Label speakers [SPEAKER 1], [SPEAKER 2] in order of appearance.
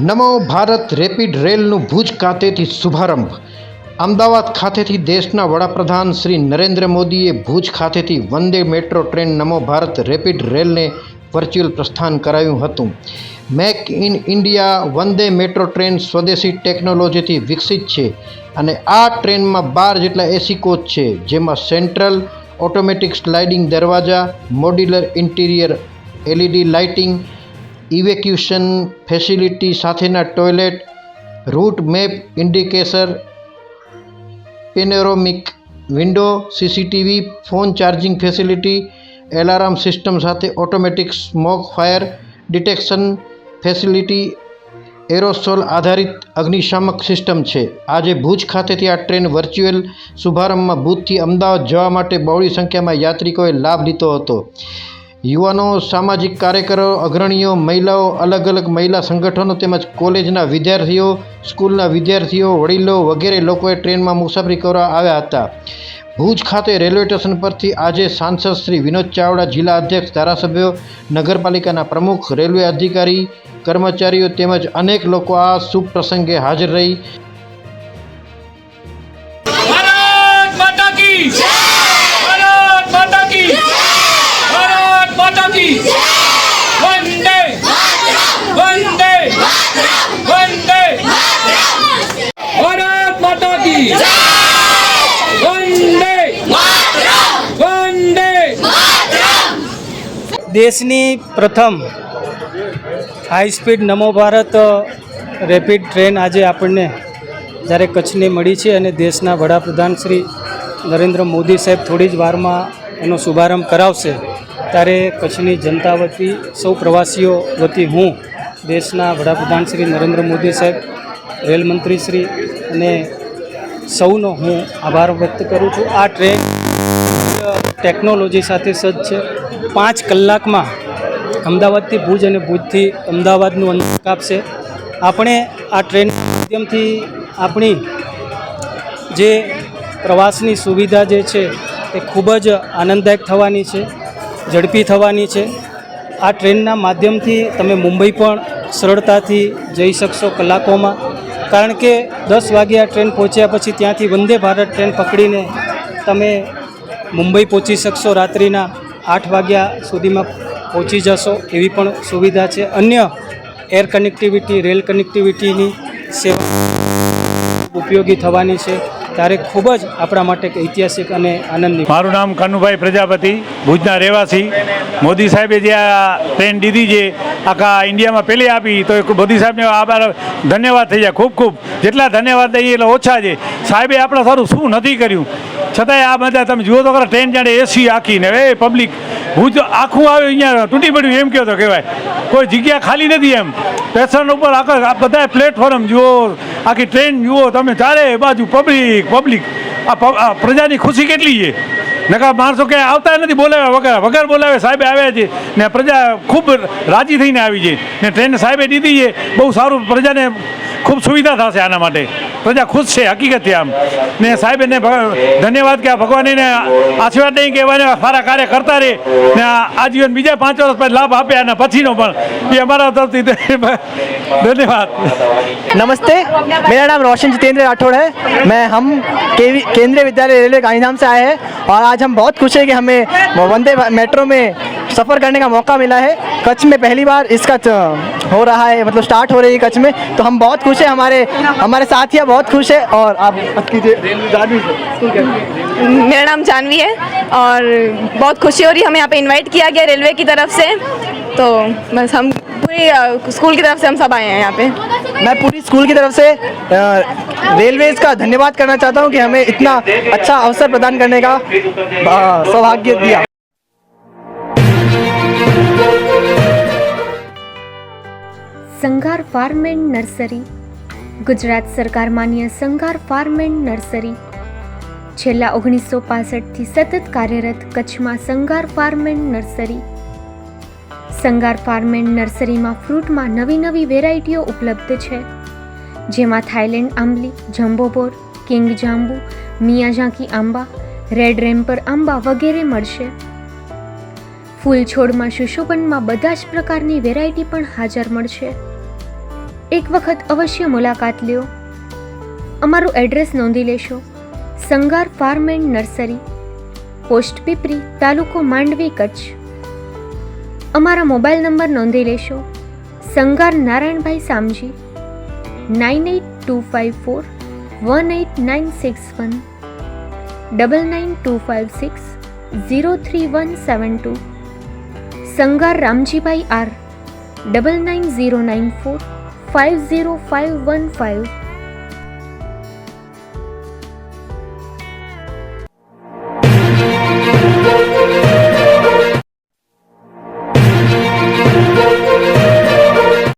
[SPEAKER 1] નમો Bharat rapid રેલનું Bhuj ખાતેથી શુભારંભ. અમદાવાદ ખાતેથી દેશના વડાપ્રધાન શ્રી નરેન્દ્ર મોદીએ ભુજ ખાતેથી વંદે મેટ્રો ટ્રેન નમો ભારત રેપિડ રેલને વર્ચ્યુઅલ પ્રસ્થાન કરાવ્યું હતું. Make in India Vande metro train સ્વદેશી ટેકનોલોજીથી વિકસિત છે અને આ ટ્રેનમાં 12 જેટલા એસી કોચ છે, જેમાં સેન્ટ્રલ ઓટોમેટિક સ્લાઇડિંગ દરવાજા, modular interior, LED lighting, evacuation facility સાથેના toilet, route map indicator, panoramic window, CCTV, phone charging facility, alarm system સાથે automatic smoke fire detection facility, aerosol આધારિત અગ્નિશામક સિસ્ટમ છે. આજે ભુજ ખાતેથી આ ટ્રેન વર્ચ્યુઅલ શુભારંભમાં ભુજથી અમદાવાદ જવા માટે બહોળી સંખ્યામાં યાત્રિકોએ લાભ લીધો હતો. યુવાનો, સામાજિક કાર્યકરો, અગ્રણીઓ, મહિલાઓ, અલગ અલગ મહિલા સંગઠનો તેમજ કોલેજના વિદ્યાર્થીઓ, સ્કૂલના વિદ્યાર્થીઓ, વડીલો વગેરે લોકોએ ટ્રેનમાં મુસાફરી કરવા આવ્યા હતા. ભુજ ખાતે રેલવે સ્ટેશન પરથી આજે સાંસદ શ્રી વિનોદ ચાવડા, જિલ્લા અધ્યક્ષ, ધારાસભ્યો, નગરપાલિકાના પ્રમુખ, રેલવે અધિકારી, કર્મચારીઓ તેમજ અનેક લોકો આ શુભ પ્રસંગે હાજર રહી
[SPEAKER 2] દેશની પ્રથમ હાઈ સ્પીડ નમો ભારત રેપિડ ટ્રેન આજે આપણને જ્યારે કચ્છને મળી છે અને દેશના વડાપ્રધાન શ્રી નરેન્દ્ર મોદી સાહેબ થોડી જ વારમાં એનો શુભારંભ કરાવશે, ત્યારે કચ્છની જનતા વતી, સૌ પ્રવાસીઓ વતી હું દેશના વડાપ્રધાન શ્રી નરેન્દ્ર મોદી સાહેબ, રેલમંત્રી શ્રી અને સૌનો હું આભાર વ્યક્ત કરું છું. આ ટ્રેન ટેકનોલોજી સાથે સજ્જ છે. 5 કલાકમાં અમદાવાદથી ભુજ અને ભુજથી અમદાવાદનું અંતર કાપશે. આપણે આ ટ્રેન માધ્યમથી આપણી જે પ્રવાસની સુવિધા જે છે એ ખૂબ જ આનંદદાયક થવાની છે, ઝડપી થવાની છે. આ ટ્રેનના માધ્યમથી તમે મુંબઈ પણ સરળતાથી જઈ શકશો કલાકોમાં, કારણ કે 10 વાગે આ ટ્રેન પહોંચ્યા પછી ત્યાંથી વંદે ભારત ટ્રેન પકડીને તમે મુંબઈ પહોંચી શકશો. રાત્રિના 8 વાગ્યા સુધીમાં પહોંચી જશો એવી પણ સુવિધા છે. અન્ય એર કનેક્ટિવિટી, રેલ કનેક્ટિવિટીની સેવા ઉપયોગી થવાની છે, ત્યારે ખૂબ જ આપણા માટે ઐતિહાસિક અને આનંદની.
[SPEAKER 3] મારું નામ કનુભાઈ પ્રજાપતિ, ભુજના રહેવાસી. મોદી સાહેબે જે આ ટ્રેન દીધી છે, આખા ઇન્ડિયામાં પહેલી આપી, તો મોદી સાહેબને આભાર, ધન્યવાદ થઈ જાય. ખૂબ ખૂબ જેટલા ધન્યવાદ દઈએ એટલે ઓછા છે. સાહેબે આપણે સારું શું નથી કર્યું, છતાંય આ બધા તમે જુઓ તો ખરા, ટ્રેન જાણે એસી આખીને એ પબ્લિક ભુજ આખું આવે અહીંયા તૂટી પડ્યું એમ કહો તો કહેવાય. કોઈ જગ્યા ખાલી નથી એમ. સ્ટેશન ઉપર આખા બધા પ્લેટફોર્મ જુઓ, આખી ટ્રેન જુઓ તમે, ચારે બાજુ પબ્લિક. આ પ્રજાની ખુશી કેટલી છે. નકા માણસો ક્યાંય આવતા નથી બોલાવ્યા વગર બોલાવે સાહેબે આવ્યા છે ને પ્રજા ખૂબ રાજી થઈને આવી છે ને ટ્રેન સાહેબે દીધી છે. બહુ સારું, પ્રજાને ખૂબ સુવિધા થશે આના માટે. પ્રજા ખુશ છે હકીકતથી આમ. ને સાહેબને ધન્યવાદ કે ભગવાન એને આશીર્વાદ નહીં કહેવાય, સારા કાર્ય કરતા રહે ને આજીવન બીજા 5 વર્ષ પછી લાભ આપે અને પછીનો પણ એ અમારા તરફથી धन्यवाद.
[SPEAKER 4] नमस्ते, मेरा नाम रोशन जितेंद्र राठौड़ है. हम केंद्रीय विद्यालय रेलवे गांधीधाम से आए हैं और आज हम बहुत खुश हैं कि हमें वंदे मेट्रो में सफ़र करने का मौका मिला है. कच्छ में पहली बार इसका हो रहा है, मतलब स्टार्ट हो रही है कच्छ में, तो हम बहुत खुश हैं. हमारे साथिया बहुत खुश है. और आप
[SPEAKER 5] मेरा नाम जानवी है और बहुत खुशी हो रही है, हमें यहाँ पे इनवाइट किया गया रेलवे की तरफ से, तो बस हम पूरी स्कूल की तरफ से हम सब आए हैं यहाँ पे.
[SPEAKER 4] मैं पूरी स्कूल की तरफ से रेलवेज का धन्यवाद करना चाहता हूँ कि हमें इतना अच्छा अवसर प्रदान करने का सौभाग्य दिया.
[SPEAKER 6] સંઘાર ફાર્મ એન્ડ નર્સરી. ગુજરાત સરકાર માન્ય સંઘાર ફાર્મ એન્ડ નર્સરી છેલ્લા 1965થી સતત કાર્યરત કચ્છમાં Sanghar farm and nursery. Sanghar farm and નર્સરીમાં ફ્રૂટમાં નવી વેરાયટીઓ ઉપલબ્ધ છે, જેમાં થાઈલેન્ડ આંબલી, જમ્બોબોર, કિંગ જાંબુ, મિયાઝાકી આંબા, રેડ રેમ્પર આંબા વગેરે મળશે. ફૂલ છોડમાં સુશોભનમાં બધા જ પ્રકારની વેરાયટી પણ હાજર મળશે. એક વખત અવશ્ય મુલાકાત લ્યો. અમારું એડ્રેસ નોંધી લેશો. Sangar farm and nursery, post Pipri, તાલુકો માંડવી, કચ્છ. અમારા મોબાઈલ નંબર નોંધી લેશો. સંગાર નારાયણભાઈ સામજી, 9825418961, 9925603172. સંગાર રામજીભાઈ આર, 9909450515.